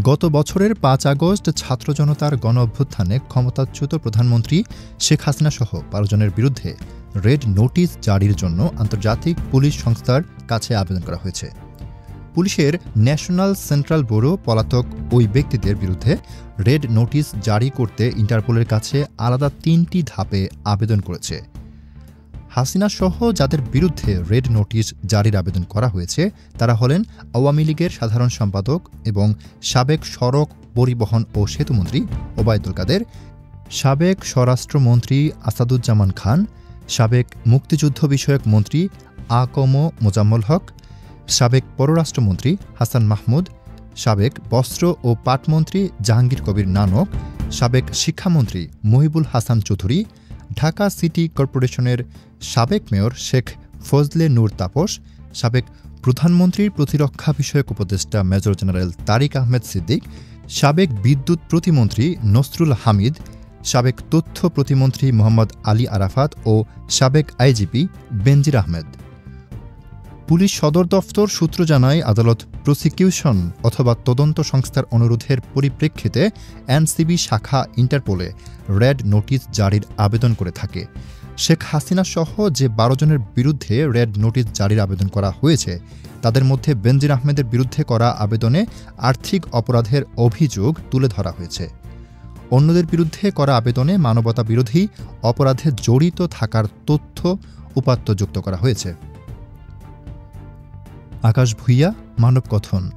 গত বছরের ৫ আগস্ট ছাত্র জনতার গণ-অভ্যুত্থানে ক্ষমতাচ্যুত প্রধানমন্ত্রী শেখ হাসিনা সহ ১২ জনের বিরুদ্ধে রেড নোটিশ জারির জন্য আন্তর্জাতিক পুলিশ সংস্থার কাছে আবেদন করা হয়েছে। পুলিশের ন্যাশনাল সেন্ট্রাল ব্যুরো পলাতক ওই ব্যক্তিদের বিরুদ্ধে রেড নোটিশ জারি করতে ইন্টারপোলের কাছে আলাদা ৩টি ধাপে আবেদন করেছে। হাসিনা সহ যাদের বিরুদ্ধে রেড নোটিশ জারির আবেদন করা হয়েছে তারা হলেন আওয়ামী লীগের সাধারণ সম্পাদক এবং সাবেক সড়ক পরিবহন ও সেতুমন্ত্রী ওবায়দুল কাদের, সাবেক স্বরাষ্ট্রমন্ত্রী আসাদুজ্জামান খান, সাবেক মুক্তিযুদ্ধ বিষয়ক মন্ত্রী আ.ক.ম মোজাম্মেল হক, সাবেক পররাষ্ট্রমন্ত্রী হাসান মাহমুদ, সাবেক বস্ত্র ও পাটমন্ত্রী জাহাঙ্গীর কবির নানক, সাবেক শিক্ষামন্ত্রী মহিবুল হাসান চৌধুরী, ঢাকা সিটি কর্পোরেশনের সাবেক মেয়র শেখ ফজলে নূর তাপস, সাবেক প্রধানমন্ত্রীর প্রতিরক্ষা বিষয়ক উপদেষ্টা মেজর জেনারেল তারিক আহমেদ সিদ্দিক, সাবেক বিদ্যুৎ প্রতিমন্ত্রী নসরুল হামিদ, সাবেক তথ্য প্রতিমন্ত্রী মোহাম্মদ আলী আরাফাত ও সাবেক আইজিপি বেনজির আহমেদ। পুলিশ সদর দফতর সূত্র জানায়, আদালত প্রসিকিউশন অথবা তদন্ত সংস্থার অনুরোধের পরিপ্রেক্ষিতে এনসিবি শাখা ইন্টারপোলে রেড নোটিশ জারির আবেদন করে থাকে। শেখ হাসিনা সহ যে ১২ জনের বিরুদ্ধে রেড নোটিশ জারির আবেদন করা হয়েছে তাদের মধ্যে বেনজির আহমেদের বিরুদ্ধে করা আবেদনে আর্থিক অপরাধের অভিযোগ তুলে ধরা হয়েছে। অন্যদের বিরুদ্ধে করা আবেদনে মানবতা বিরোধী অপরাধে জড়িত থাকার তথ্য উপাত্ত যুক্ত করা হয়েছে। আকাশ ভুইয়া, মানবকথন।